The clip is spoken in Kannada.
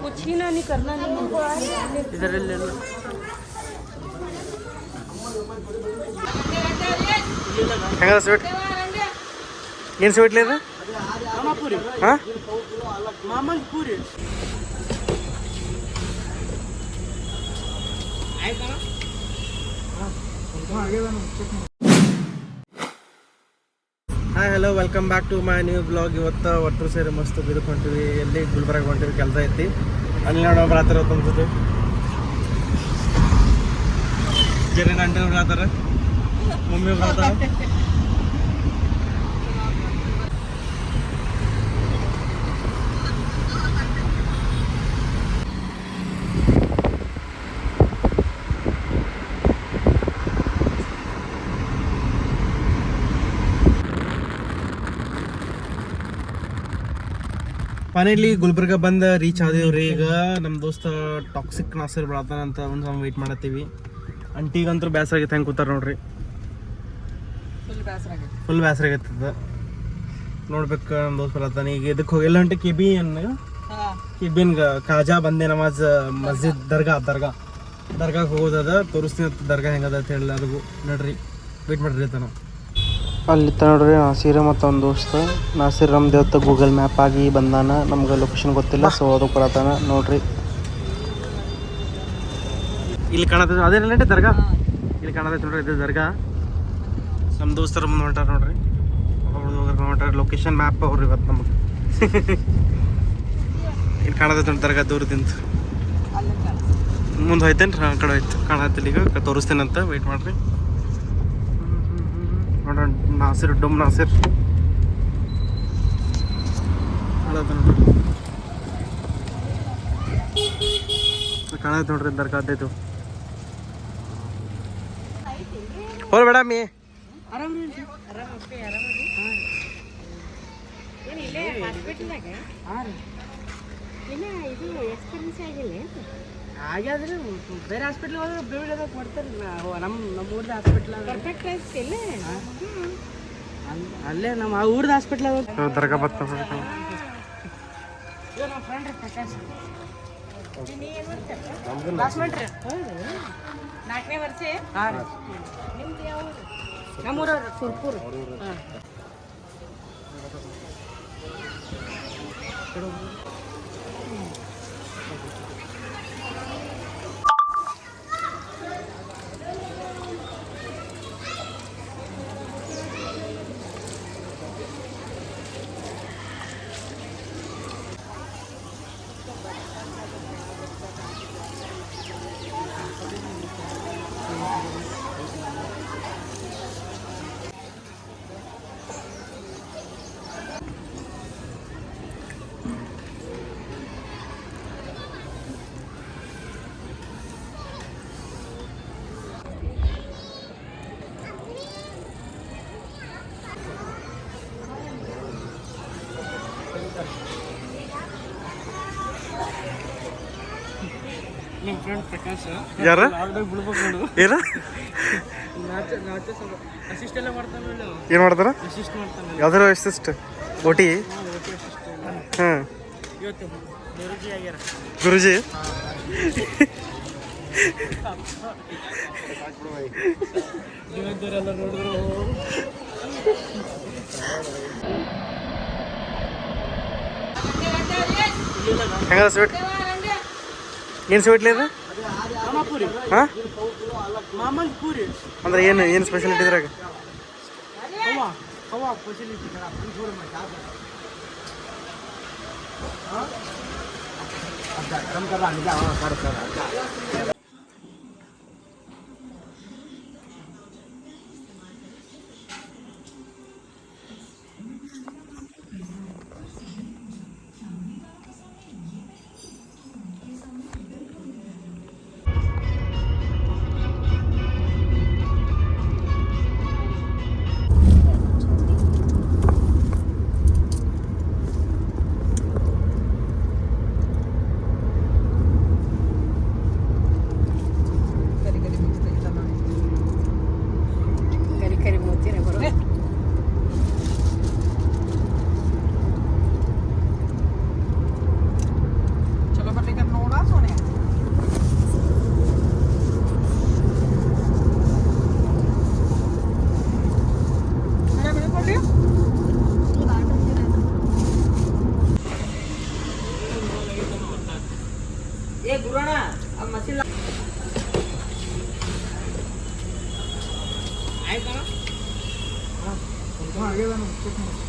कुछ ही ना नहीं करना नहीं इधर ले लो ಹೆಂಗದ ಸ್ವೀಟ್ ಏನು ಸ್ವೀಟ್ లేదు ಮಾಮಾಪುರಿ ಹಾಂ ಮಾಮನ್ ಪೂರಿ ಆಯ್ತಾ hi hello welcome back to my new blog. ಇವತ್ತು ಒಟ್ಟರು ಸೇರಿ ಮಸ್ತ್ ಇದಕ್ಕೆ ಹೊಂಟಿವಿ. ಎಲ್ಲಿ ಗುಲ್ಬರ್ಗ ಹೊಂಟಿವಿ, ಕೆಲಸ ಐತಿ. ಅಲ್ಲಿ ನೋಡೋ ಬರತ್ತಾರ ತಂದ್ಸತಿ ಜರಿ ಗಂಟೆ ಬರತ್ತಾರ, ಮಮ್ಮಿ ಬರ್ತಾರ. ಫೈನಲಿ ಗುಲ್ಬರ್ಗ ಬಂದು ರೀಚ್ ಆದೇವ್ರಿ. ಈಗ ನಮ್ಮ ದೋಸ್ತ ಟಾಕ್ಸಿಕ್ ನಾಸರ್ ಬರತ್ತಾನಂತ ಒಂದು ಸಮ ವೆಯ್ಟ್ ಮಾಡತ್ತೀವಿ. ಅಂಟಿಗಂತೂ ಬೇಸರ ಆಗೈತೆ, ಹೆಂಗೆ ಕೂತಾರ ನೋಡ್ರಿ. ಫುಲ್ ಬೇಸರ ಆಗೈತದ. ನೋಡ್ಬೇಕು ನಮ್ಮ ದೋಸ್ತ ಬರತ್ತಾನ. ಈಗ ಇದಕ್ಕೆ ಹೋಗಿ ಎಲ್ಲ ಹೊಂಟಿ ಕಿಬಿನ್ಗೆ ಖಾಜಾ ಬಂದೆ ನಮಾಜ್ ಮಸ್ಜಿದ್ ದರ್ಗಾಗೆ ಹೋಗೋದದ. ತೋರಿಸ್ತೀನಿ ದರ್ಗಾ ಹೆಂಗದ ಅಂತ ಹೇಳಿ. ಅದು ನೋಡ್ರಿ, ವೆಯ್ಟ್ ಮಾಡ್ರಿ ಆತ. ನಾವು ಅಲ್ಲಿ ನೋಡ್ರಿ ನಾಸೀರ್ ಮತ್ತು ಒಂದು ದೋಸ್ತ. ನಾಸೀರ್ ನಮ್ದು ಇವತ್ತು ಗೂಗಲ್ ಮ್ಯಾಪ್ ಆಗಿ ಬಂದಾನ, ನಮ್ಗೆ ಲೊಕೇಶನ್ ಗೊತ್ತಿಲ್ಲ, ಸೊ ಅದಕ್ಕೆ ಬರತ್ತಾನ. ನೋಡ್ರಿ ಇಲ್ಲಿ ಕಾಣತೈತೆ, ಅದೇನಲ್ಲ ದರ್ಗಾ ಇಲ್ಲಿ ಕಾಣತೈತೆ ನೋಡ್ರಿ. ಇದು ದರ್ಗಾ. ನಮ್ಮ ದೋಸ್ತರ ಮುಂದೆ ಹೊಂಟಾರ ನೋಡ್ರಿ, ಹೊಂಟಾರ. ಲೊಕೇಶನ್ ಮ್ಯಾಪ್ ಅವ್ರಿ ಇವತ್ತು ನಮಗೆ. ಇಲ್ಲಿ ಕಾಣತೈತೆ ನೋಡಿ ದರ್ಗಾ ದೂರದಿಂದ. ಮುಂದೆ ಹೋಯ್ತೇನೆ ರೀ, ಆ ಕಡೆ ಹೋಯ್ತು ಕಾಣತ್ತಿಲ್ಲ. ಈಗ ತೋರಿಸ್ತೇನಂತ, ವೆಯ್ಟ್ ಮಾಡ್ರಿ. ನೋಡ್ರಿ ನಾಸಿರ್, ಡುಮ್ ನಾಸಿರ್ ಕಾಣತ್ ನೋಡ್ರಿ ದರ್ಗಾದ್ದು. ಹೋಲ್ ಬೇಡ ಮೀ ಹಾಗಾದ್ರೆ ಬೇರೆ ಹಾಸ್ಪಿಟ್ಲ್ ಹೋದ್ರೆ ಬೇರೆ ಕೊಡ್ತಾರೆ. ನಮ್ಮ ಊರ್ದ ಹಾಸ್ಪಿಟ್ಲ್ ಪರ್ಫೆಕ್ಟ್ ಇಲ್ಲ, ಅಲ್ಲೇ ನಮ್ಮ ಆ ಊರ್ದ ಹಾಸ್ಪಿಟ್ಲ್ ದರ್ಗಾ ಬರ್ತಾ ನಮ್ಮ ಫ್ರೆಂಡ್ ಪ್ರಕಾಶ್. ನಾಲ್ಕನೇ ವರ್ಷ. ನಿಮ್ದು ಯಾವ ನಮ್ಮೂರವ್ರು ಸುರ್ಪುರ್. ಹಾಂ ನಮ್ಮ ಫ್ರೆಂಡ್ ಪ್ರಕಾಶ್. ಯಾರ ಬಿಡ್ಬೇಕು ನೋಡು. ಏನ ಅಸಿಸ್ಟ್ ಎಲ್ಲ ಮಾಡ್ತಾನೆ. ಏನು ಮಾಡ್ತಾರ? ಅಸಿಸ್ಟ್ ಮಾಡ್ತಾನೆ. ಯಾವ್ದಾರ ಅಸಿಸ್ಟ್ ಓಟಿ. ಹಾಂ, ಇವತ್ತು ಗುರುಜಿ ಆಗ್ಯಾರ. ಗುರುಜಿ ಇವತ್ತವರೆಲ್ಲ ನೋಡಿದ್ರು. ಹೆಂಗದ ಸ್ವೀಟ್? ಏನು ಸ್ವೀಟ್ లేదు? ಮಾಮಾಪುರಿ. ಹಾಂ, ಮಾಮನ್ ಪೂರಿ ಅಂದ್ರೆ ಏನು ಸ್ಪೆಷಾಲಿಟಿ ಇದ್ರಾಗ? ಕವಾ ಫೆಸಿಲಿಟಿ ಹಾಂ ಆಗ್ಯದ ಚೆಕ್ ಮಾಡಿ